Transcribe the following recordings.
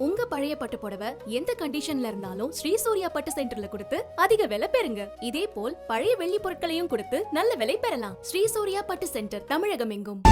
உங்க பழைய பட்டு புடவை எந்த கண்டிஷன்ல இருந்தாலும் ஸ்ரீ சூர்யா பட்டு சென்டர்ல கொடுத்து அதிக விலை பெறுங்க. இதே போல் பழைய வெள்ளி பொருட்களையும் கொடுத்து நல்ல விலை பெறலாம். ஸ்ரீ சூர்யா பட்டு சென்டர், தமிழகம் எங்கும்.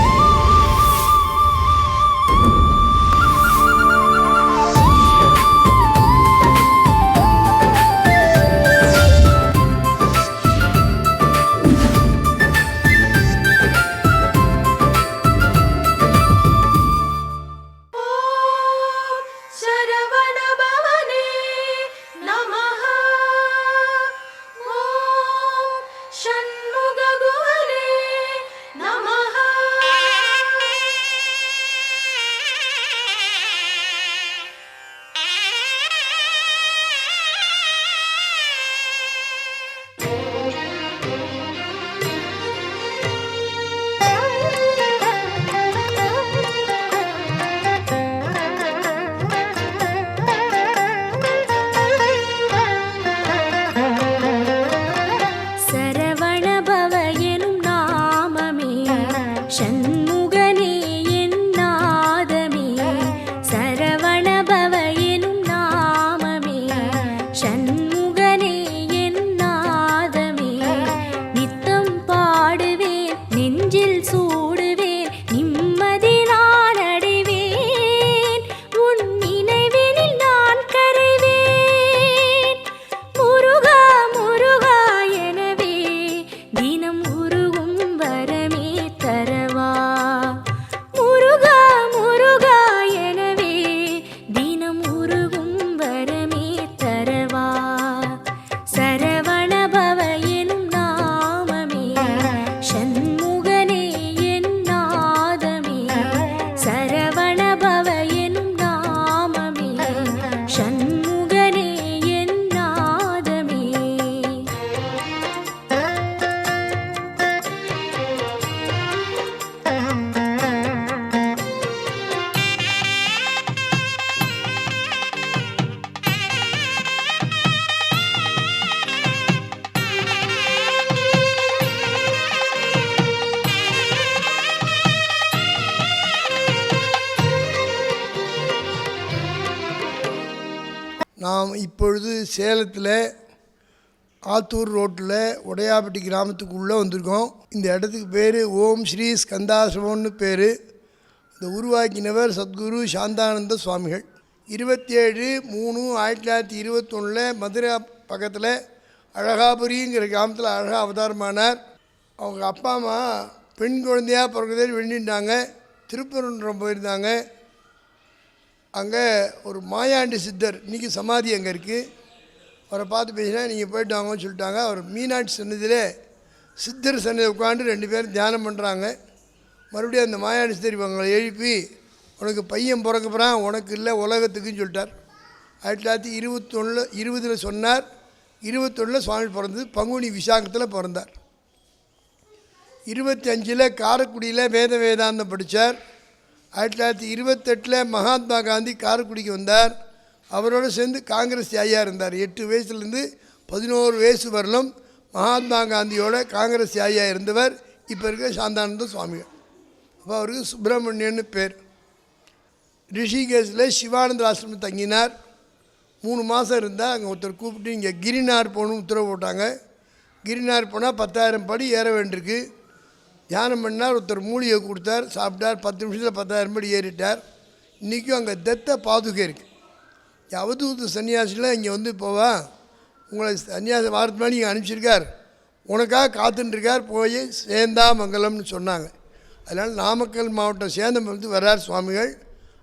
நாம் இப்பொழுது சேலத்தில் ஆத்தூர் ரோட்டில் உடையாப்பட்டி கிராமத்துக்கு உள்ளே வந்திருக்கோம். இந்த இடத்துக்கு பேர் ஓம் ஸ்ரீ ஸ்கந்தாசிரமம்னு பேர். இந்த உருவாக்கினவர் சத்குரு சாந்தானந்த சுவாமிகள். 27/3/1921 மதுரை பக்கத்தில் அழகாபுரிங்கிற கிராமத்தில் அழகாக அவதாரமானார். அவங்க அப்பா அம்மா பெண் குழந்தையாக பிறகுதே வேண்டிட்டாங்க. திருப்பரங்குன்றம் போயிருந்தாங்க. அங்கே ஒரு மாயாண்டி சித்தர் இன்றைக்கி சமாதி அங்கே இருக்குது. அவரை பார்த்து பேசினா நீங்கள் போய்ட்டு வாங்கன்னு சொல்லிட்டாங்க. அவர் மீனாட்சி சன்னதியில் சித்தர் சன்னதி உட்காந்து 2 பேரும் தியானம் பண்ணுறாங்க. மறுபடியும் அந்த மாயாண்டி சித்தர் இவங்களை எழுப்பி உனக்கு பையன் பிறக்க போகிறான், உனக்கு இல்லை உலகத்துக்குன்னு சொல்லிட்டார். 1920 சொன்னார். 21 சுவாமி பிறந்தது. பங்குனி விசாகத்தில் பிறந்தார். 25 காரைக்குடியில் வேதாந்தம் படித்தார். 1928 மகாத்மா காந்தி காரைக்குடிக்கு வந்தார். அவரோடு சேர்ந்து காங்கிரஸ் ஐயா இருந்தார். 8 வயசுலேருந்து 11 வயசு வரலும் மகாத்மா காந்தியோட காங்கிரஸ் ஐயா இருந்தவர். இப்போ இருக்க சாந்தானந்த சுவாமிகள். அப்போ அவருக்கு சுப்பிரமணியன்னு பேர். ரிஷிகேஷில் சிவானந்த ஆசிரமம் தங்கினார். 3 மாதம் இருந்தால் அங்கே ஒருத்தர் கூப்பிட்டு இங்கே கிரிநார் போகணும்னு உத்தரவு போட்டாங்க. கிரிநார் போனால் 10,000 படி ஏற வேண்டியிருக்கு. தியானம் பண்ணார். ஒருத்தர் மூலிகை கொடுத்தார், சாப்பிட்டார். 10 நிமிஷத்தில் 10,000 படி ஏறிட்டார். இன்றைக்கும் அங்கே தெத்த பாதுகை இருக்குது. அவதூத்து சன்னியாசிலாம் இங்கே வந்து போவா, உங்களை சன்னியாசி வாரத்து மேலே இங்கே அனுப்பிச்சிருக்கார், உனக்காக காத்துட்டுருக்கார், போய் சேந்தாமங்கலம்னு சொன்னாங்க. அதனால் நாமக்கல் மாவட்டம் சேந்தம் வந்து வர்றார் சுவாமிகள்.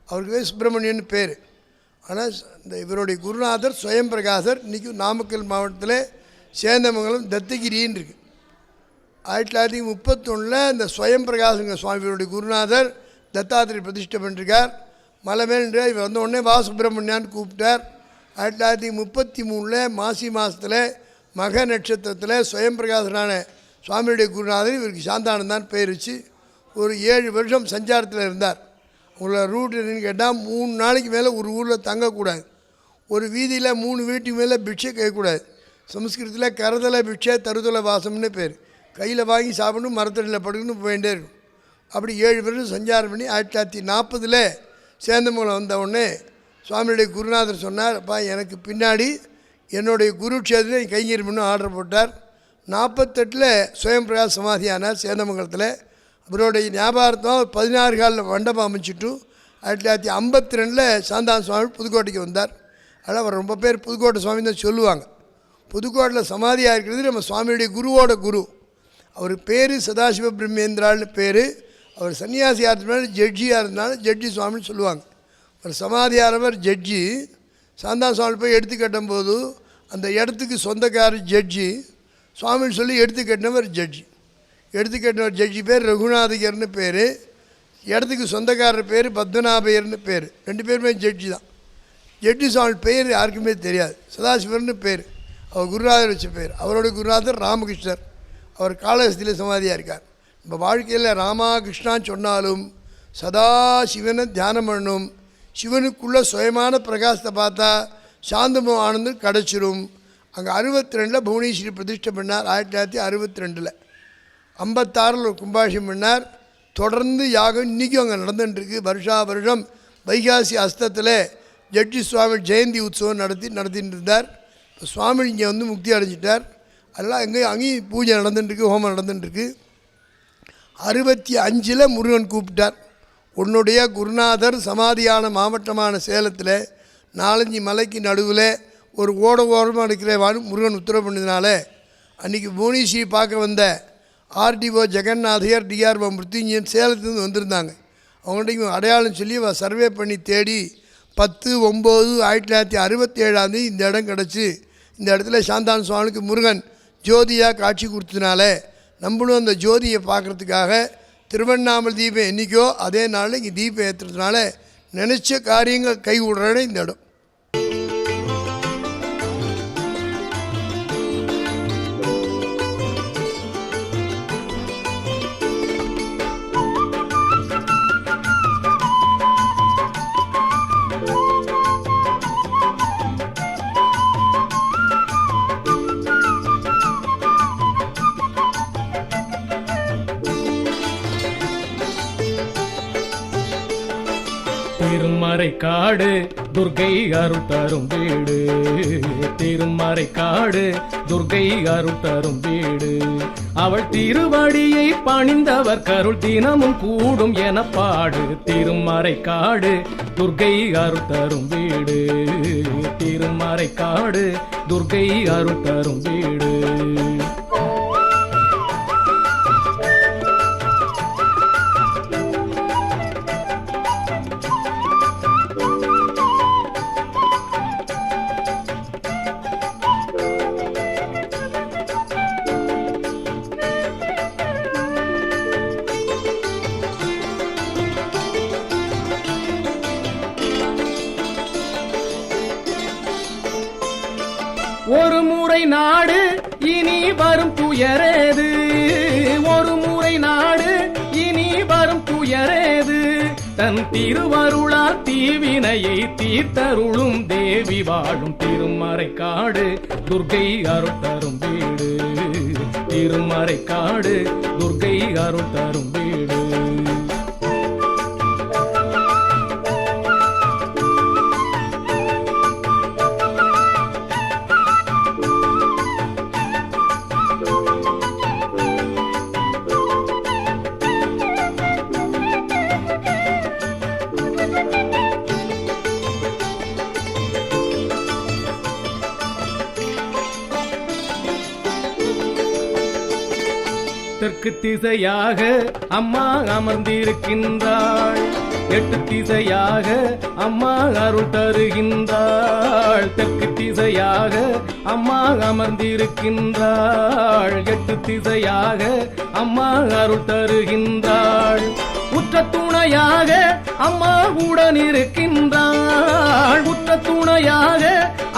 அவருக்கு சுப்பிரமணியன்னு பேர். ஆனால் இந்த இவருடைய குருநாதர் ஸ்வயம் பிரகாசர். இன்றைக்கும் நாமக்கல் மாவட்டத்தில் சேந்தமங்கலம் தத்தகிரின்னு இருக்குது. 1931 இந்த ஸ்வயம் பிரகாசங்க சுவாமிகளுடைய குருநாதர் தத்தாத்திரை பிரதிஷ்டை பண்ணிருக்கார். மலை மேல் இவர் வந்த உடனே வா சுப்பிரமணியான்னு கூப்பிட்டார். 1933 மாசி மாதத்தில் மக நட்சத்திரத்தில் ஸ்வயம் பிரகாசனான சுவாமியுடைய குருநாதர் இவருக்கு சாந்தானந்தான் பேர் வச்சு ஒரு 7 வருஷம் சஞ்சாரத்தில் இருந்தார். உங்களை ரூட் என்னன்னு கேட்டால் 3 நாளைக்கு மேலே ஒரு ஊரில் தங்கக்கூடாது. ஒரு வீதியில் 3 வீட்டுக்கு மேலே பிட்சை கேட்கக்கூடாது. சமஸ்கிருதத்தில் கரதலை பிட்சை தருதலை வாசம்னு பேர். கையில் வாங்கி சாப்பிடணும், மரத்தடியில் படுக்கணும், போயிட்டே இருக்கும். அப்படி 7 வருஷம் சஞ்சாரம் பண்ணி 1940 சேந்தமங்கலம் வந்த உடனே சுவாமியுடைய குருநாதர் சொன்னார், அப்பா எனக்கு பின்னாடி என்னுடைய குருக்ஷேத்திரம் கைங்கரிமன்னு ஆர்டர் போட்டார். 48 சுயம் பிரகாஷ் சமாதியானார் சேந்தமங்கலத்தில். அவருடைய ஞாபகார்த்தம் 16 காலில் மண்டபம் அமைச்சிட்டு 1952 சாந்தான சுவாமி புதுக்கோட்டைக்கு வந்தார். அதனால் அவர் ரொம்ப பேர் புதுக்கோட்டை சுவாமி தான் சொல்லுவாங்க. புதுக்கோட்டையில் சமாதியாக இருக்கிறது நம்ம சுவாமியுடைய குருவோட குரு. அவர் பேர் சதாசிவ பிரம்மேந்திரான்னு பேர். அவர் சன்னியாசியாக இருந்தாலும் ஜட்ஜியாக இருந்தாலும் ஜட்ஜி சுவாமின்னு சொல்லுவாங்க. ஒரு சமாதியானவர் ஜட்ஜி. சாந்தான சுவாமி போய் எடுத்து கட்டும்போது அந்த இடத்துக்கு சொந்தக்காரர் ஜட்ஜி, சுவாமின்னு சொல்லி எடுத்து கட்டினவர் ஜட்ஜி. எடுத்து கட்டினவர் ஜட்ஜி பேர் ரகுநாதிகர்னு பேர். இடத்துக்கு சொந்தக்காரர் பேர் பத்மநாபயர்னு பேர். 2 பேருமே ஜட்ஜி தான். ஜட்ஜி சுவாமி பேர் யாருக்குமே தெரியாது. சதாசிவர்னு பேர் அவர் குருநாதர் வச்ச பேர். அவரோட குருநாதர் ராமகிருஷ்ணர். அவர் காளஹஸ்தியில் சமாதியாக இருக்கார். நம்ம வாழ்க்கையில் ராமகிருஷ்ணான்னு சொன்னாலும் சதா சிவனை தியானம் பண்ணணும். சிவனுக்குள்ளே சுயமான பிரகாசத்தை பார்த்தா சாந்தமும் ஆனந்தம் கிடச்சிரும். அங்கே 62 புவனேஸ்வரி பிரதிஷ்டை பண்ணார். 1962 56 ஒரு கும்பாஷம் பண்ணார். தொடர்ந்து யாகம் இன்றைக்கும் அங்கே நடந்துட்டுருக்கு. வருஷா வருஷம் வைகாசி அஸ்தத்தில் ஜட்ஜி சுவாமி ஜெயந்தி உற்சவம் நடத்திட்டு இருந்தார். இப்போ சுவாமி இங்கே வந்து முக்தி அடைஞ்சிட்டார். அதெல்லாம் அங்கேயும் பூஜை நடந்துட்டுருக்கு, ஹோமம் நடந்துட்டுருக்கு. 65 முருகன் கூப்பிட்டார். உன்னுடைய குருநாதர் சமாதியான மாவட்டமான சேலத்தில் 4-5 மலைக்கு நடுவில் ஒரு ஓரமாக இருக்கிறவான்னு முருகன் உத்தரவு பண்ணதுனால அன்றைக்கி புவனேஸ்வரி பார்க்க வந்த ஆர்டிஓ ஜெகநாதையர், டிஆர்ஓ மிருத்யுஞ்சயன் சேலத்துலேருந்து வந்திருந்தாங்க. அவங்கள்ட்ட அடையாளம் சொல்லி சர்வே பண்ணி தேடி 10/9/1967 இந்த இடம் கிடச்சி. இந்த இடத்துல சாந்தான சுவாமிக்கு முருகன் ஜோதியாக காட்சி கொடுத்ததுனால நம்மளும் அந்த ஜோதியை பார்க்குறதுக்காக திருவண்ணாமலை தீபம் என்றைக்கோ அதே நாளில் இங்கே தீபம் ஏற்றுறதுனால நினச்ச காரியங்கள் கை விடுறேன்னு இந்த இடம். திருமறைக்காடு துர்க்கை அருள் தரும் வீடு. திருமறைக்காடு துர்க்கை அருள் தரும் வீடு. அவள் திருவடியை பணிந்தவர் கருள் தினமும் கூடும் என பாடு. திருமறைக்காடு துர்க்கை அருள் தரும் வீடு. திருமறைக்காடு துர்க்கை அருள் தரும் வீடு. ஒரு முறை நாடு இனி வரும் துயரேது. ஒரு முறை நாடு இனி வரும் துயரேது. தன் திருவருளால் தீவினையை தீர்த்தருளும் தேவி வாழும் திருமறைக்காடு துர்க்கை அருள் தரும் வீடு. திருமறைக்காடு துர்க்கை அருள் தரும் வீடு. தெற்கு திசையாக அம்மா அமர்ந்திருக்கின்றாள். 8 திசையாக அம்மா அருள் தருகின்றாள். தெற்கு திசையாக அம்மா அமர்ந்திருக்கின்றாள். 8 திசையாக அம்மா அருள் தருகின்றாள். உற்ற துணையாக அம்மா உடன் இருக்கின்றாள். உற்ற துணையாக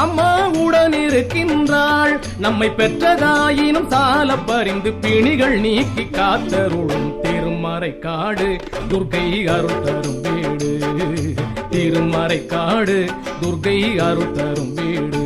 அம்மா உடன் இருக்கின்றாள். நம்மை பெற்றதாயினும் சால பறிந்து பிணிகள் நீக்கி காத்தருளும் திருமறைக்காடு துர்க்கை அருள் தரும் வீடு. திருமறைக்காடு துர்க்கை அருள் தரும் வீடு.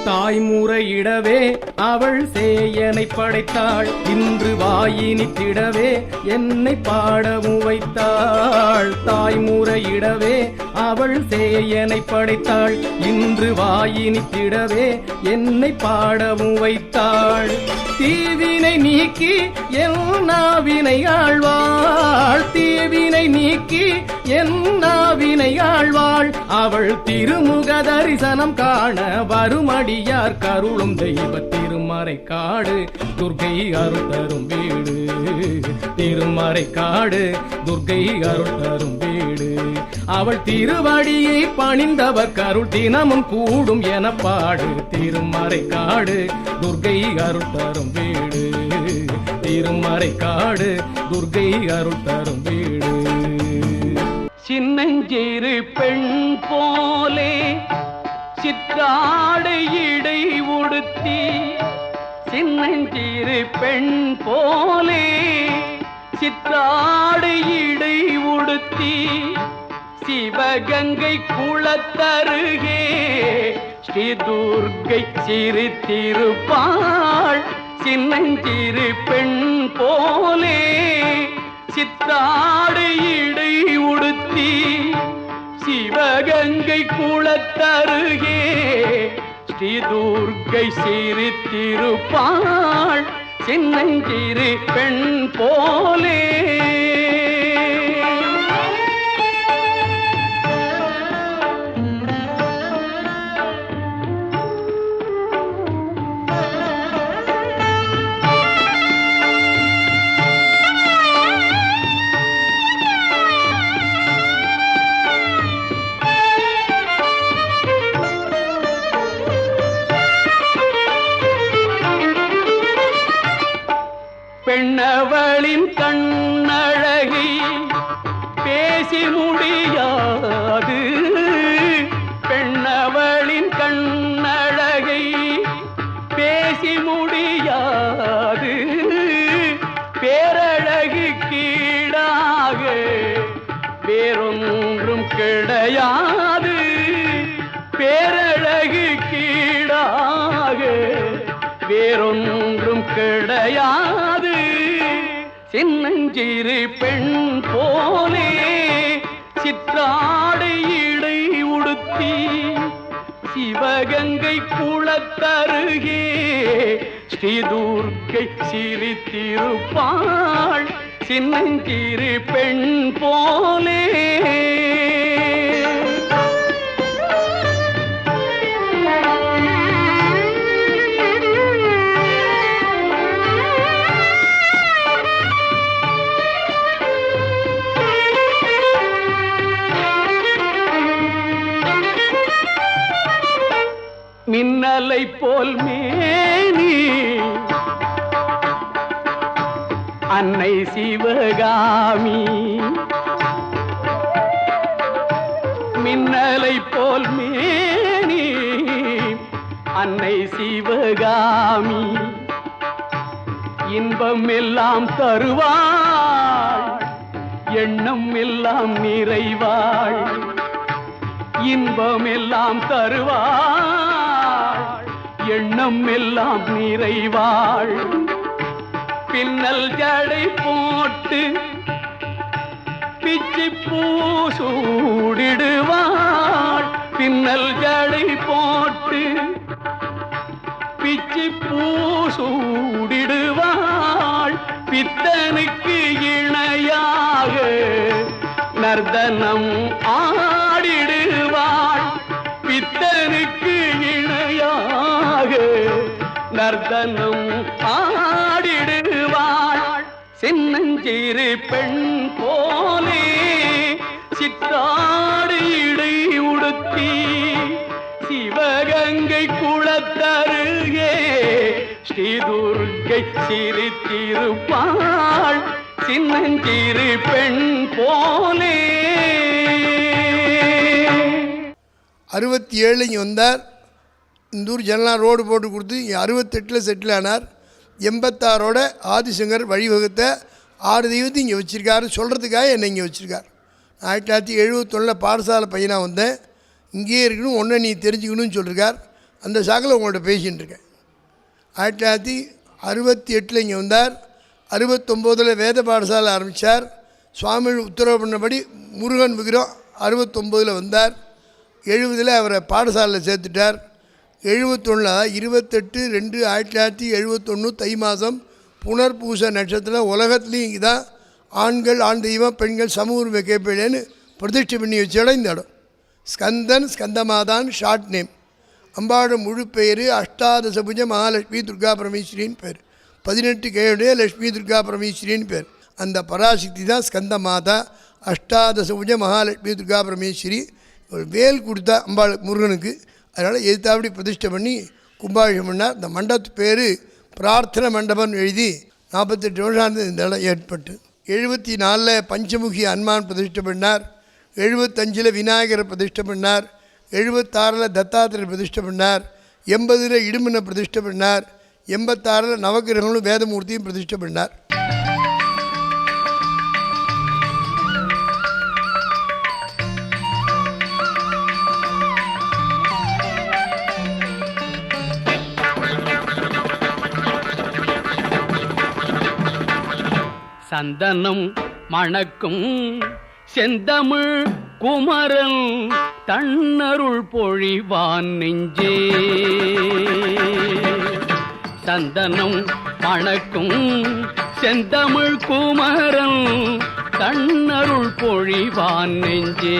தாய்முறையிடவே அவள் சேயனை படைத்தாள். இன்று வாயினித்திடவே என்னை பாடவும் வைத்தாள். தாய்முறையிடவே அவள் சேயனை படைத்தாள். இன்று வாயினித்திடவே என்னை பாடவும் வைத்தாள். தீவினை நீக்கி என் நாவினை ஆழ்வாள். தீவினை நீக்கி என் நாவினை ஆழ்வாள். அவள் திருமுக தரிசனம் காண வருமடியார் கருளும் தெய்வ திருமறைக்காடு துர்க்கை அருள் தரும் வீடு. திருமறைக்காடு துர்க்கை அருள் தரும் வீடு. அவள் திருவடியை பணிந்தவர் கருள் தினமும் கூடும் என பாடு. திருமறைக்காடு துர்க்கை அருள் தரும் வீடு. திருமறைக்காடு துர்க்கை அருள் தரும் வீடு. சின்னஞ்சிறு பெண் போலே சிற்றாடை இடை உடுத்தி. சின்னஞ்சிறு பெண் போலே சிற்றாடை இடை உடுத்தி. சிவகங்கை குளத்தருகே ஸ்ரீ துர்க்கை சிரித்திருப்பாள். சின்னஞ்சிறு பெண் போலே சித்தாடை இடை உடுத்தி. சிவகங்கை குளத்தருகே ஸ்ரீ துர்க்கை சிரித்திருப்பாள். சின்னஞ்சிறு பெண் போலே. பெண்ணவளின் கண்ணழகை பேசி முடியாது. பெண்ணவளின் கண்ணழகை பேசி முடியாது. பேரழகு கீழாக வேறொன்றும் கிடையாது. பேரழகு கீழாக வேறொன்றும் கிடையாது. சின்னஞ்சிறு பெண் போலே சிற்றாடை இடை உடுத்தி. சிவகங்கை குளத்தருகே ஸ்ரீ துர்க்கை சிரித்திருப்பாள். சின்னஞ்சிறு பெண் போலே. மின்னலை போல் மேனி அன்னை சிவகாமி. மின்னலை போல் மேனி அன்னை சிவகாமி. இன்பம் எல்லாம் தருவாள். எண்ணம் எல்லாம் நிறைவாள். இன்பம் எல்லாம் தருவாள். எண்ணம் எல்லாம் நிறைவாள். பின்னல் ஜடை போட்டு பிச்சி பூ சூடிடுவாள். பின்னல் ஜடை போட்டு பிச்சி பூ சூடிடுவாள். பித்தனுக்கு இணையாக நர்தனம் ஆடிடுவாள். பித்தனுக்கு இணையாக நர்தனம் ஆடிடுவாள். சின்னஞ்சிறு பெண் போலே சித்தாடு இடை உடுத்தி. சிவகங்கை குளத்தருகே ஸ்ரீ துர்க்கை சிரித்திருப்பாள். சின்னஞ்சிறு பெண் போலே. 67 இங்கே வந்தார். இந்த ஊர் ஜனலாம் ரோடு போட்டு கொடுத்து 68 செட்டில் ஆனார். 86 ஆதிசங்கர் வழிவகுத்த 6 தெய்வத்தை இங்கே வச்சுருக்காரு. சொல்கிறதுக்காக என்னை இங்கே வச்சுருக்கார். 1971 பாடசாலை பையனாக வந்தேன். இங்கேயே இருக்கணும், ஒன்றை நீ தெரிஞ்சுக்கணும்னு சொல்லியிருக்கார். அந்த சாக்கில் உங்கள்கிட்ட பேசின்னு இருக்கேன். 1968 இங்கே வந்தார். 69 வேத பாடசாலை ஆரம்பித்தார். சுவாமிகள் உத்தரவு பண்ணபடி முருகன் விக்கிரம் 69 வந்தார். 70 அவரை பாடசாலையில் சேர்த்துட்டார். 71 28/2/1971 தை மாதம் புனர்பூச நட்சத்திரம் உலகத்துலேயும் இங்கே தான் ஆண்கள் ஆண் தெய்வம் பெண்கள் சமூக உரிமை கேட்பேன்னு பிரதிஷ்டை பண்ணி வச்ச இடம் இந்த இடம். ஸ்கந்தன் ஸ்கந்தமாதான் ஷார்ட் நேம். அம்பாவோட முழு பெயர் அஷ்டாதசபுஜ மகாலட்சுமி துர்கா பரமேஸ்வரின்னு பேர். 18 கையுடைய லட்சுமி துர்கா பரமேஸ்வரின்னு பேர். அந்த பராசக்தி தான் ஸ்கந்த மாதா. அஷ்டாதசபுஜ மகாலட்சுமி துர்கா பரமேஸ்வரி ஒரு வேல் கொடுத்தா அம்பாள் முருகனுக்கு. அதனால் எதிர்த்தாப்படி பிரதிஷ்டை பண்ணி கும்பாபிஷேகம் பண்ணார். இந்த மண்டபத்து பேர் பிரார்த்தனை மண்டபம்னு எழுதி 48 வருஷம் இந்த இடம் ஏற்பட்டு. 74 பஞ்சமுகி ஹனுமான் பிரதிஷ்டை பண்ணார். 75 விநாயகரை பிரதிஷ்டை பண்ணார். 76 தத்தாத்திரரை பிரதிஷ்டை பண்ணார். 80 இடுமனை பிரதிஷ்டை பண்ணார். 86 நவகிரகங்களும் வேதமூர்த்தியும் பிரதிஷ்டை பண்ணார். சந்தனம் மணக்கும் செந்தமிழ் குமரன் தன்னருள் பொழிவான் நெஞ்சே. சந்தனம் மணக்கும் செந்தமிழ் குமரன் தன்னருள் பொழிவான் நெஞ்சே.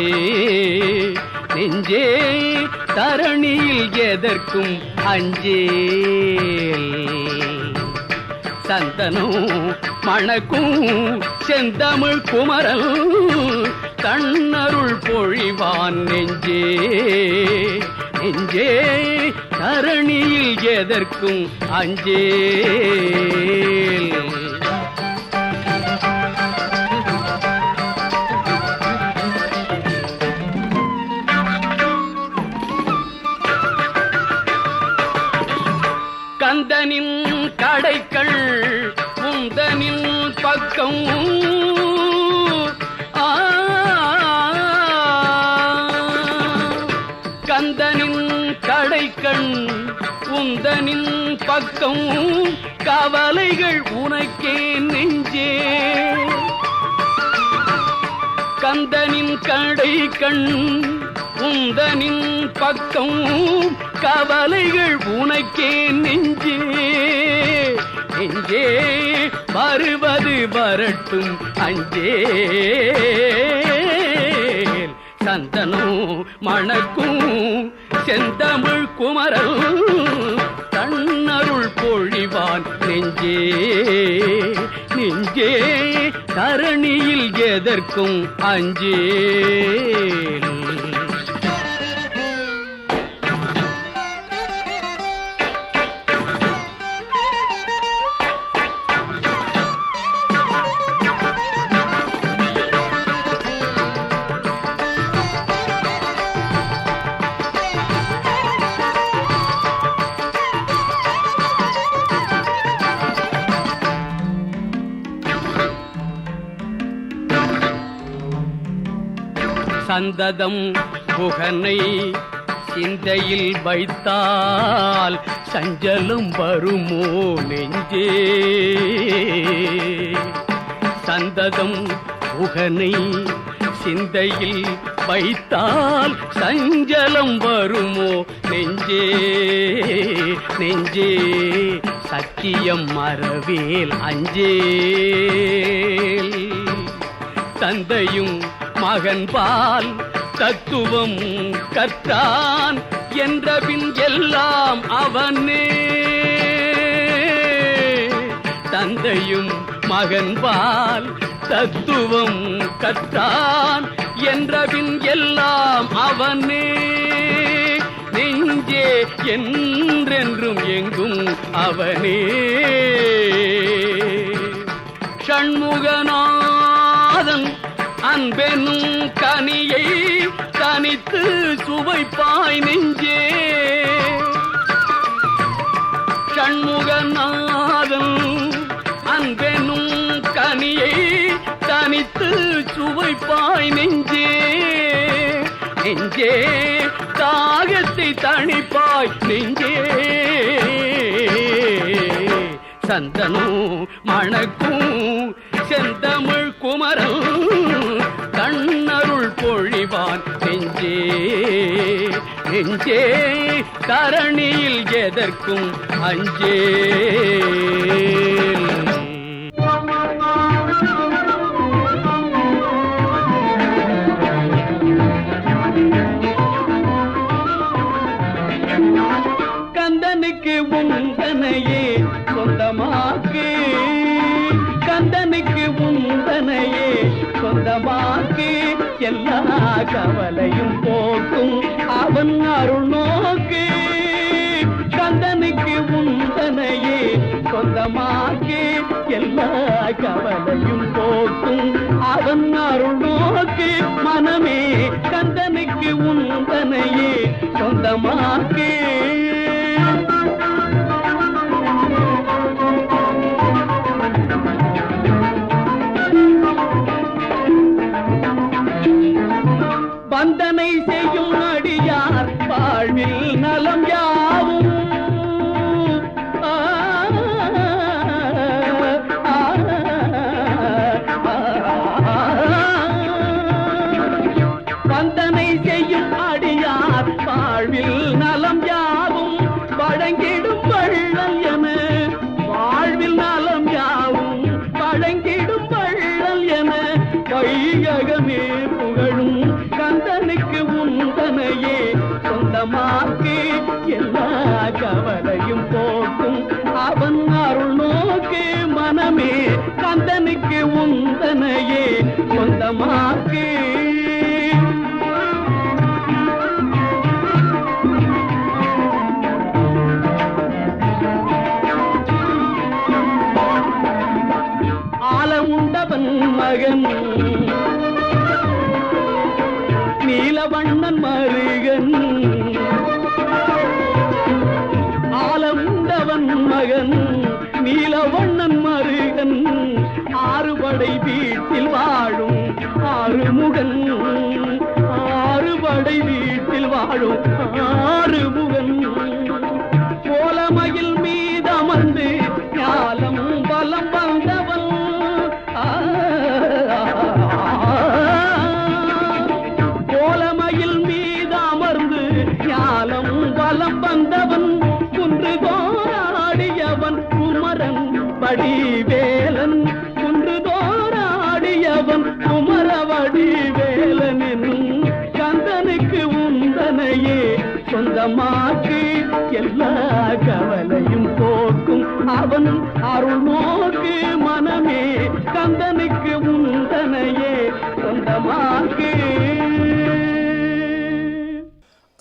நெஞ்சே தரணியில் எதற்கும் அஞ்சேல். சந்தனம் மணக்கும் செந்தமிழ் குமரல் தன்னருள் பொழிவான் நெஞ்சே. நெஞ்சே தரணியில் எதற்கும் அஞ்சேல். கந்தனின் கடைக்கள் உந்தனின் பக்கம். கந்தனின் கடைக்கண் உந்தனின் பக்கம். கவலைகள் உனக்கே நெஞ்சே. கந்தனின் கடைக்கண் உந்தனின் பக்கம். கவலைகள் உனக்கே நெஞ்சே. நெஞ்சே வருவது வரட்டும் அஞ்சேல். சந்தனம் மணக்கும் செந்தமிழ் குமரல் தன்னருள் பொழிவான் நெஞ்சே. நெஞ்சே தரணியில் எதற்கும் அஞ்சேல். சந்ததம் புகனை சிந்தையில் வைத்தால் சஞ்சலம் வருமோ நெஞ்சே. சந்ததம் புகனை சிந்தையில் வைத்தால் சஞ்சலம் வருமோ நெஞ்சே. நெஞ்சே சத்தியம் மறவேல் அஞ்சேல். தந்தையும் மகன்பால் தத்துவம் கற்றான் என்றபின் எல்லாம் அவனே. தந்தையும் மகன்பால் தத்துவம் கற்றான் என்றபின் எல்லாம் அவனே. நெஞ்சே என்றென்றும் எங்கும் அவனே. ஷண்முகநாதன் அன்பெனும் கனியை தனித்து சுவைப்பாய் நெஞ்சே. ஷண்முகநாதன் அன்பெனும் கனியை தனித்து சுவைப்பாய் நெஞ்சே. நெஞ்சே தாகத்தை தணிப்பாய் நெஞ்சே சந்தனும் மணக்கும் செந்தமிழ் குமரன் கண்ணருள் பொழிவான் நெஞ்சே நெஞ்சே தரணியில் எதற்கும் அஞ்சே கந்தனுக்கு உந்தனையே சொந்தமாக்கு கந்தனுக்கு உந்தனையே சொந்தமாக்கு எல்லா கவலையும் போக்கும் அவன் அருள் நோக்கு கந்தனுக்கு உந்தனையே சொந்தமாக்கு எல்லா கவலையும் போக்கும் அவன் அருள் நோக்கு மனமே கந்தனுக்கு உந்தனையே சொந்தமாக்கு வந்தனை செய்யும் அடியார் வாழ்வில் நலம் யாவும் வந்தனை செய்யும் அடியார் வாழ்வில் நலம் யாவும் வழங்கிடும் வள்ளல் என வாழ்வில் நலம் யாவும் வழங்கிடும் வள்ளல் என வையகமே புகழும் கந்தனுக்கு உந்தனையே சொந்தமாக்கு எல்லா கவலையும் போக்கும் அவன் அருள் நோக்கு மனமே கந்தனுக்கு உந்தனையே சொந்தமாக்கு ஆலமுண்டவன் மகன் நீலவண்ணன் மருகன் ஆலமுண்டவன் மகன் நீலவண்ணன் மருகன் ஆறுபடை வீட்டில் வாழும் ஆறுமுகன் ஆறுபடை வீட்டில் வாழும் ஆறுமுகன் கோலமயில் மீதமர்ந்து ஞாலம் பலம் வந்தவன் கோலமயில் மீது அமர்ந்து ஞாலம் பலம் வந்தவன் குன்று தோராடியவன் குமரன் வடிவேலன் குன்று தோராடியவன் குமரவடி வேலன் என்னும் கந்தனுக்கு உந்தனையே சொந்தமாக்கு எல்லா கவலையும் போக்கும் அவன் அருள் நோக்கு மனமே கந்தனுக்கு உந்தனையே சொந்தமாக்கு.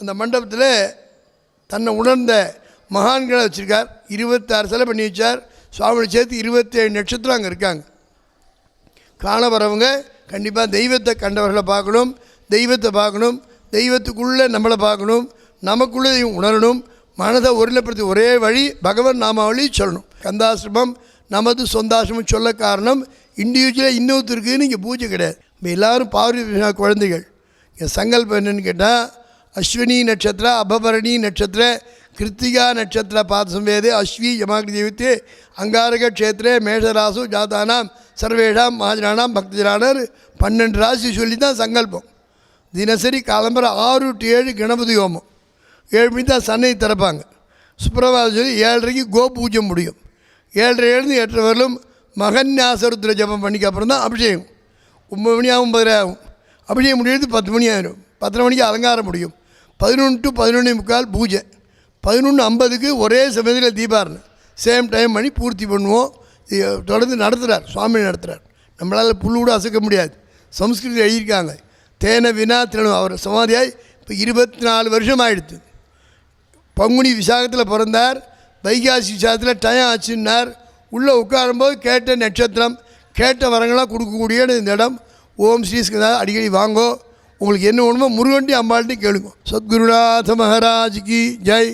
அந்த மண்டபத்தில் தன்னை உணர்ந்த மகான்களை வச்சுருக்கார். 26 சிலை பண்ணி வச்சார். சுவாமியை சேர்த்து 27 நட்சத்திரம் அங்கே இருக்காங்க. காண வரவங்க கண்டிப்பாக தெய்வத்தை கண்டவர்களை பார்க்கணும், தெய்வத்தை பார்க்கணும், தெய்வத்துக்குள்ளே நம்மளை பார்க்கணும், நமக்குள்ளே உணரணும். மனதை ஒருநிலைப்படுத்தி ஒரே வழி பகவன் நாமாவளி சொல்லணும். கந்தாசிரமம் நமது சொந்தாசிரமம் சொல்ல காரணம் இண்டிவிஜுவலாக இன்னொருத்தருக்குன்னு இங்கே பூஜை கிடையாது. இப்போ எல்லோரும் பார்வதி குழந்தைகள். இங்கே சங்கல்பம் என்னென்னு கேட்டால் அஸ்வினி நட்சத்திர அபபரணி நட்சத்திர கிருத்திகா நட்சத்திர பாதசம்வேதே அஸ்வி யமாக்னி தெய்வத்தே அங்காரக க்ஷேத்திரே மேஷராசு ஜாதானாம் சர்வேஷாம் மகாஜனானாம் பக்தஜனானர் 12 ராசி சொல்லி தான் சங்கல்பம். தினசரி காலம்பரை 6 to 7 கணபதி ஹோமம், 7 மணி தான் சன்னதி திறப்பாங்க. சுப்பிரபாதம் சொல்லி 7:30 கோ பூஜை முடியும். 7:30 8 வரலும் மகன்யாசருத்திர ஜபம் பண்ணிக்க அப்புறம் தான் அபிஷேகம். 9 மணி ஆகும், 10 ஆகும். அபிஷேகம் முடியறது 10 மணி ஆயிடும். 10:30 மணிக்கு அலங்காரம் முடியும். 11 to 11:45 பூஜை. 11:50 ஒரே சமயத்தில் தீபாரணை. சேம் டைம் பண்ணி பூர்த்தி பண்ணுவோம். தொடர்ந்து நடத்துகிறார், சுவாமி நடத்துகிறார். நம்மளால் புல் கூட அசைக்க முடியாது. சம்ஸ்கிருதம் எழுதியிருக்காங்க. தேன வினா தினம் அவர் சமாதியாய் இப்போ 24 வருஷம் ஆகிடுது. பங்குனி விசாகத்தில் பிறந்தார். வைகாசி விசாகத்தில் டயம் ஆச்சுன்னார். உள்ளே உட்காரும்போது கேட்ட நட்சத்திரம் கேட்ட வரங்களாக கொடுக்கக்கூடிய இந்த இடம். ஓம் ஸ்ரீஸ்கந்தா அடிக்கடி வாங்கோ. உங்களுக்கு என்ன வேணுமோ முருகண்டி அம்பாள்கிட்டையும் கேளுங்க. சத்குருநாத மகாராஜ்க்கு ஜெய்.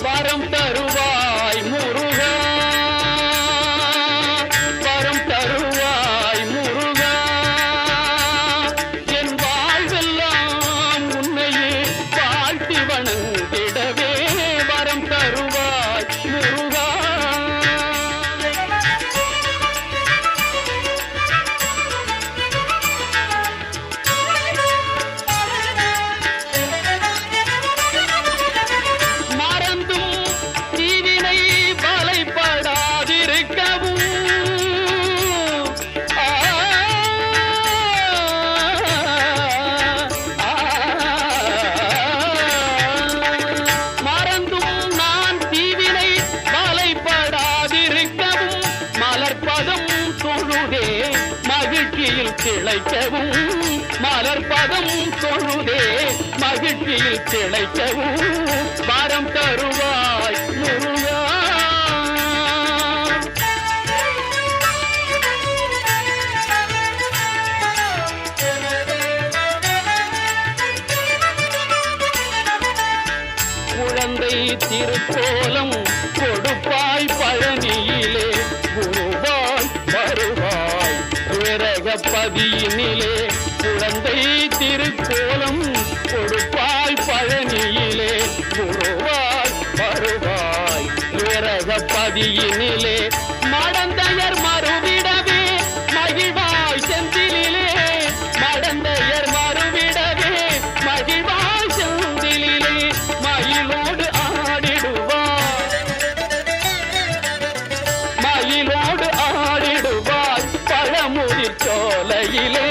வரம் தருவாய் முருகா மகிழ்ச்சியில் திளைக்கவும் மலர்பதம் தொழுதே மகிழ்ச்சியில் திளைக்கவும் வரம் தருவாய் முருகா. குழந்தை திருக்கோலம் கொடுப்பாய் பழனியிலே குருவாய் வருவாய் விரகப்பதியினிலே. குழந்தை திருக்கோலம் கொடுப்பாய் பழனியிலே குருவாய் வருவாய் விரகப்பதியினிலே. மடந்தையர் மறுவிடவே மகிழ்வாய் செந்திலே மடந்தையர் மறுவிடவே மகிழ்வாய் செந்திலே. மயிலோடு ஆடிடுவாய் மயிலோடு ஆடிடுவாய் பழமுதிர் சோலையிலே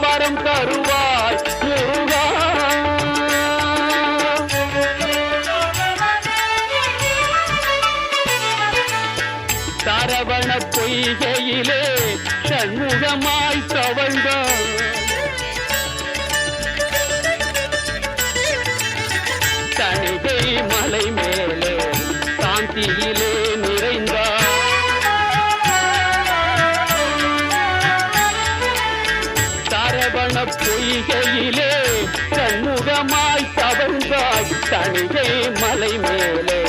வரம் தருவாய் முருகா. சரவண பொய்கையிலே சண்முகமாய் தவழ்ந்தாய் தணிகை மலை மேலே சாந்தியிலே நிறைந்தாய். சரவண பொய்கையிலே சண்முகமாய் தவழ்ந்தாய் தணிகை மலை மேலே